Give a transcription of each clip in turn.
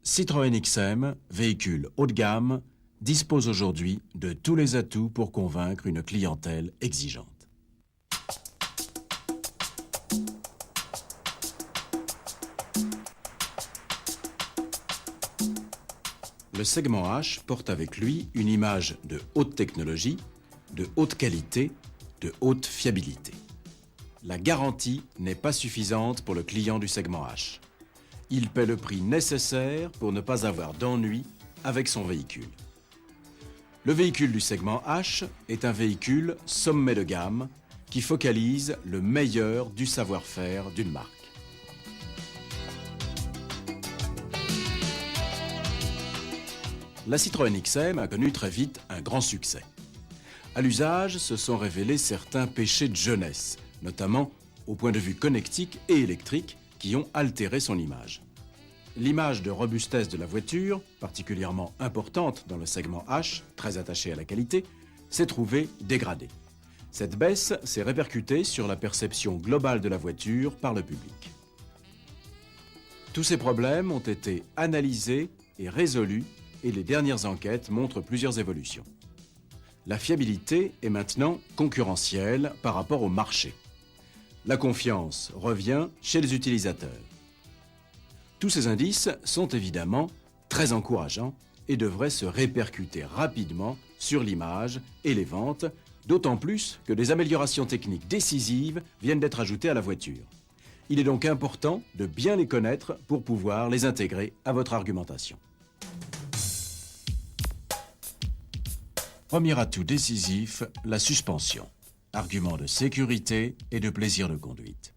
Citroën XM, véhicule haut de gamme, dispose aujourd'hui de tous les atouts pour convaincre une clientèle exigeante. Le segment H porte avec lui une image de haute technologie, de haute qualité, de haute fiabilité. La garantie n'est pas suffisante pour le client du segment H. Il paie le prix nécessaire pour ne pas avoir d'ennui avec son véhicule. Le véhicule du segment H est un véhicule sommet de gamme qui focalise le meilleur du savoir-faire d'une marque. La Citroën XM a connu très vite un grand succès. À l'usage, se sont révélés certains péchés de jeunesse, notamment au point de vue connectique et électrique, qui ont altéré son image. L'image de robustesse de la voiture, particulièrement importante dans le segment H, très attaché à la qualité, s'est trouvée dégradée. Cette baisse s'est répercutée sur la perception globale de la voiture par le public. Tous ces problèmes ont été analysés et résolus et les dernières enquêtes montrent plusieurs évolutions. La fiabilité est maintenant concurrentielle par rapport au marché. La confiance revient chez les utilisateurs. Tous ces indices sont évidemment très encourageants et devraient se répercuter rapidement sur l'image et les ventes, d'autant plus que des améliorations techniques décisives viennent d'être ajoutées à la voiture. Il est donc important de bien les connaître pour pouvoir les intégrer à votre argumentation. Premier atout décisif, la suspension. Argument de sécurité et de plaisir de conduite.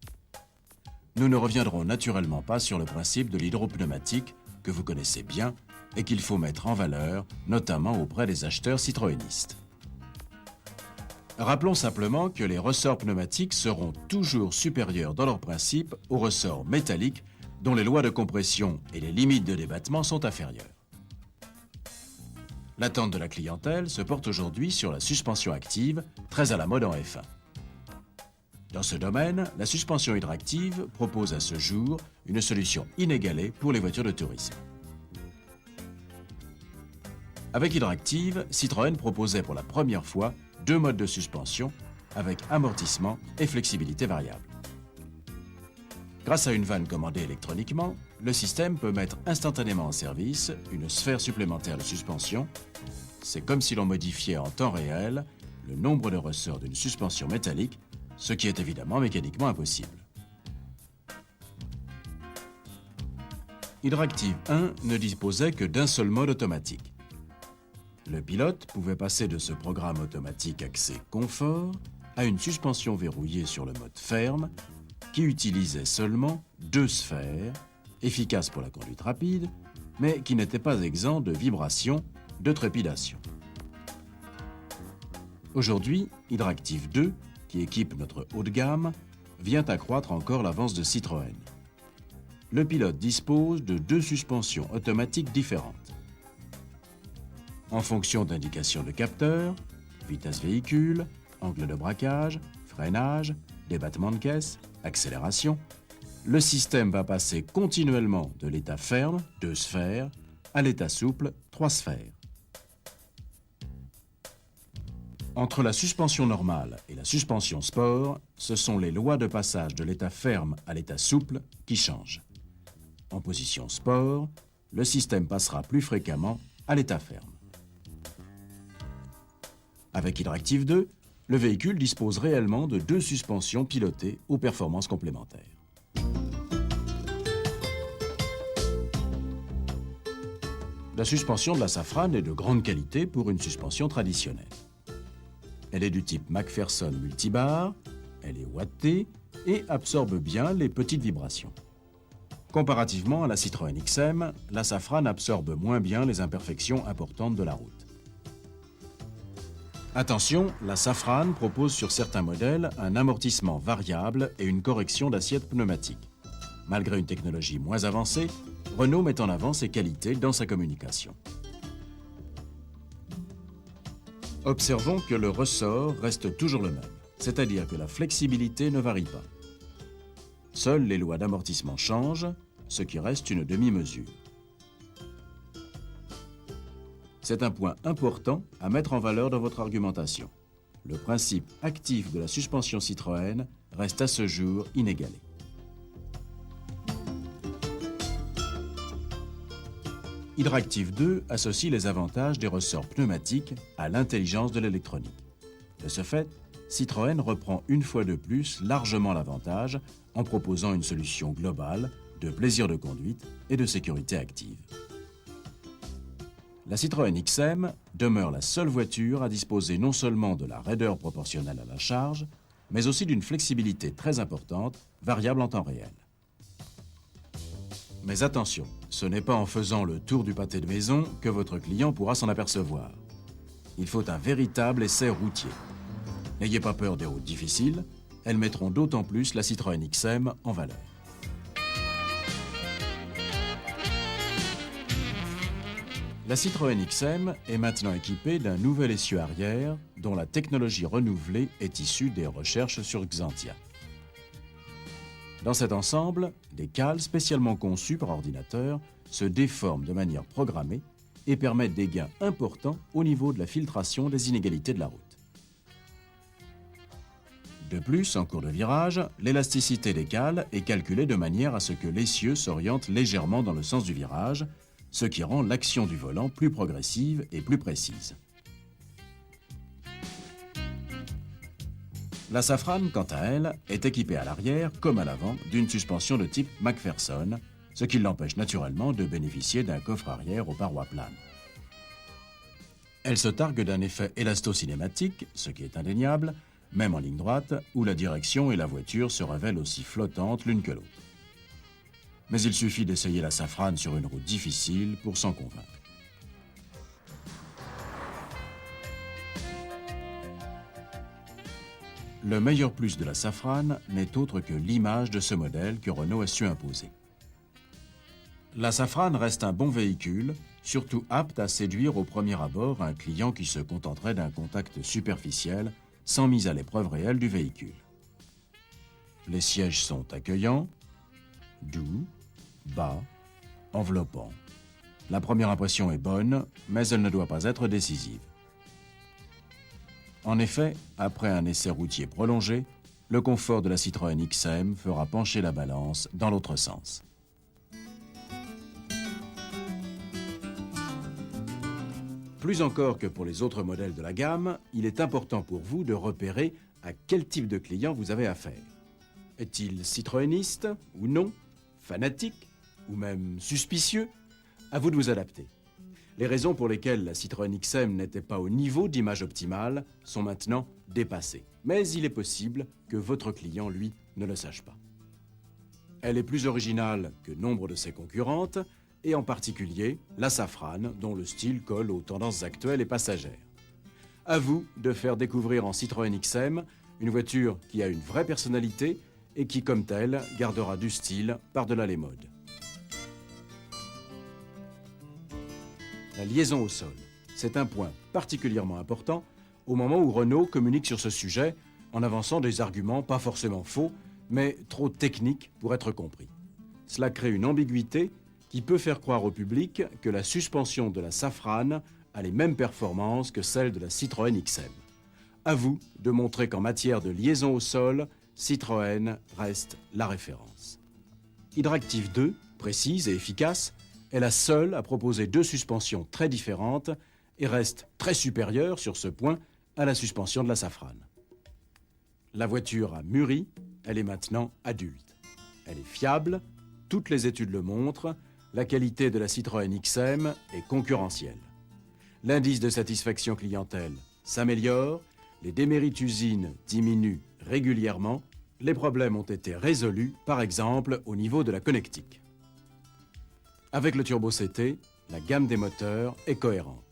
Nous ne reviendrons naturellement pas sur le principe de l'hydropneumatique que vous connaissez bien et qu'il faut mettre en valeur, notamment auprès des acheteurs citroënistes. Rappelons simplement que les ressorts pneumatiques seront toujours supérieurs dans leur principe aux ressorts métalliques dont les lois de compression et les limites de débattement sont inférieures. L'attente de la clientèle se porte aujourd'hui sur la suspension active, très à la mode en F1. Dans ce domaine, la suspension hydractive propose à ce jour une solution inégalée pour les voitures de tourisme. Avec Hydractive, Citroën proposait pour la première fois deux modes de suspension avec amortissement et flexibilité variable. Grâce à une vanne commandée électroniquement, le système peut mettre instantanément en service une sphère supplémentaire de suspension. C'est comme si l'on modifiait en temps réel le nombre de ressorts d'une suspension métallique, ce qui est évidemment mécaniquement impossible. Hydractive 1 ne disposait que d'un seul mode automatique. Le pilote pouvait passer de ce programme automatique axé confort à une suspension verrouillée sur le mode ferme qui utilisait seulement deux sphères, efficaces pour la conduite rapide, mais qui n'était pas exempt de vibrations, de trépidation. Aujourd'hui, Hydractive 2, qui équipe notre haut de gamme, vient accroître encore l'avance de Citroën. Le pilote dispose de deux suspensions automatiques différentes. En fonction d'indications de capteurs, vitesse véhicule, angle de braquage, freinage, débattement de caisse, accélération, le système va passer continuellement de l'état ferme, 2 sphères, à l'état souple, 3 sphères. Entre la suspension normale et la suspension sport, ce sont les lois de passage de l'état ferme à l'état souple qui changent. En position sport, le système passera plus fréquemment à l'état ferme. Avec Hydractive 2, le véhicule dispose réellement de deux suspensions pilotées aux performances complémentaires. La suspension de la Safran est de grande qualité pour une suspension traditionnelle. Elle est du type McPherson multibar, elle est ouatée et absorbe bien les petites vibrations. Comparativement à la Citroën XM, la Safran absorbe moins bien les imperfections importantes de la route. Attention, la Safran propose sur certains modèles un amortissement variable et une correction d'assiette pneumatique. Malgré une technologie moins avancée, Renault met en avant ses qualités dans sa communication. Observons que le ressort reste toujours le même, c'est-à-dire que la flexibilité ne varie pas. Seules les lois d'amortissement changent, ce qui reste une demi-mesure. C'est un point important à mettre en valeur dans votre argumentation. Le principe actif de la suspension Citroën reste à ce jour inégalé. Hydractive 2 associe les avantages des ressorts pneumatiques à l'intelligence de l'électronique. De ce fait, Citroën reprend une fois de plus largement l'avantage en proposant une solution globale de plaisir de conduite et de sécurité active. La Citroën XM demeure la seule voiture à disposer non seulement de la raideur proportionnelle à la charge, mais aussi d'une flexibilité très importante, variable en temps réel. Mais attention, ce n'est pas en faisant le tour du pâté de maison que votre client pourra s'en apercevoir. Il faut un véritable essai routier. N'ayez pas peur des routes difficiles, elles mettront d'autant plus la Citroën XM en valeur. La Citroën XM est maintenant équipée d'un nouvel essieu arrière dont la technologie renouvelée est issue des recherches sur Xantia. Dans cet ensemble, des cales spécialement conçues par ordinateur se déforment de manière programmée et permettent des gains importants au niveau de la filtration des inégalités de la route. De plus, en cours de virage, l'élasticité des cales est calculée de manière à ce que l'essieu s'oriente légèrement dans le sens du virage, ce qui rend l'action du volant plus progressive et plus précise. La Safrane, quant à elle, est équipée à l'arrière comme à l'avant d'une suspension de type McPherson, ce qui l'empêche naturellement de bénéficier d'un coffre arrière aux parois planes. Elle se targue d'un effet élasto-cinématique, ce qui est indéniable, même en ligne droite, où la direction et la voiture se révèlent aussi flottantes l'une que l'autre. Mais il suffit d'essayer la Safrane sur une route difficile pour s'en convaincre. Le meilleur plus de la Safrane n'est autre que l'image de ce modèle que Renault a su imposer. La Safrane reste un bon véhicule, surtout apte à séduire au premier abord un client qui se contenterait d'un contact superficiel sans mise à l'épreuve réelle du véhicule. Les sièges sont accueillants, doux, bas, enveloppants. La première impression est bonne, mais elle ne doit pas être décisive. En effet, après un essai routier prolongé, le confort de la Citroën XM fera pencher la balance dans l'autre sens. Plus encore que pour les autres modèles de la gamme, il est important pour vous de repérer à quel type de client vous avez affaire. Est-il citroëniste ou non, fanatique ou même suspicieux? À vous de vous adapter. Les raisons pour lesquelles la Citroën XM n'était pas au niveau d'image optimale sont maintenant dépassées. Mais il est possible que votre client, lui, ne le sache pas. Elle est plus originale que nombre de ses concurrentes, et en particulier la Safrane, dont le style colle aux tendances actuelles et passagères. À vous de faire découvrir en Citroën XM une voiture qui a une vraie personnalité et qui, comme telle, gardera du style par-delà les modes. La liaison au sol, c'est un point particulièrement important au moment où Renault communique sur ce sujet en avançant des arguments pas forcément faux, mais trop techniques pour être compris. Cela crée une ambiguïté qui peut faire croire au public que la suspension de la Safrane a les mêmes performances que celle de la Citroën XM. À vous de montrer qu'en matière de liaison au sol, Citroën reste la référence. Hydractive 2, précise et efficace, est la seule à proposer deux suspensions très différentes et reste très supérieure sur ce point à la suspension de la Safrane. La voiture a mûri, elle est maintenant adulte. Elle est fiable, toutes les études le montrent, la qualité de la Citroën XM est concurrentielle. L'indice de satisfaction clientèle s'améliore, les démérites usines diminuent régulièrement, les problèmes ont été résolus, par exemple au niveau de la connectique. Avec le Turbo CT, la gamme des moteurs est cohérente.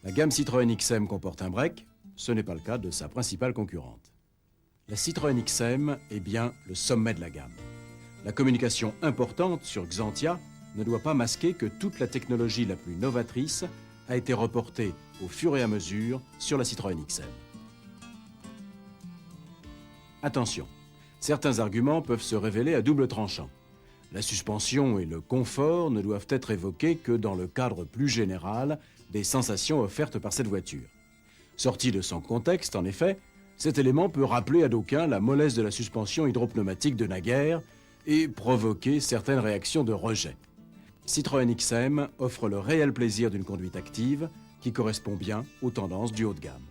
La gamme Citroën XM comporte un break, ce n'est pas le cas de sa principale concurrente. La Citroën XM est bien le sommet de la gamme. La communication importante sur Xantia ne doit pas masquer que toute la technologie la plus novatrice a été reportée au fur et à mesure sur la Citroën XM. Attention, certains arguments peuvent se révéler à double tranchant. La suspension et le confort ne doivent être évoqués que dans le cadre plus général des sensations offertes par cette voiture. Sorti de son contexte, en effet, cet élément peut rappeler à d'aucuns la mollesse de la suspension hydropneumatique de naguère et provoquer certaines réactions de rejet. Citroën XM offre le réel plaisir d'une conduite active qui correspond bien aux tendances du haut de gamme.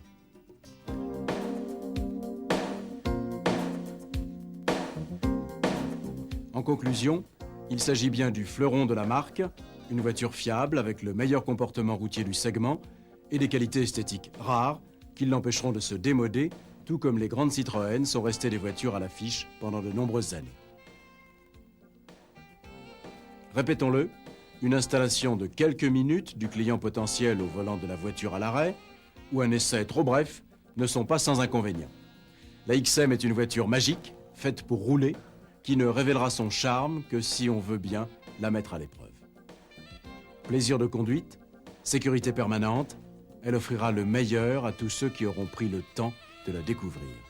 En conclusion, il s'agit bien du fleuron de la marque, une voiture fiable avec le meilleur comportement routier du segment et des qualités esthétiques rares qui l'empêcheront de se démoder, tout comme les grandes Citroën sont restées des voitures à l'affiche pendant de nombreuses années. Répétons-le, une installation de quelques minutes du client potentiel au volant de la voiture à l'arrêt ou un essai trop bref ne sont pas sans inconvénients. La XM est une voiture magique, faite pour rouler, qui ne révélera son charme que si on veut bien la mettre à l'épreuve. Plaisir de conduite, sécurité permanente, elle offrira le meilleur à tous ceux qui auront pris le temps de la découvrir.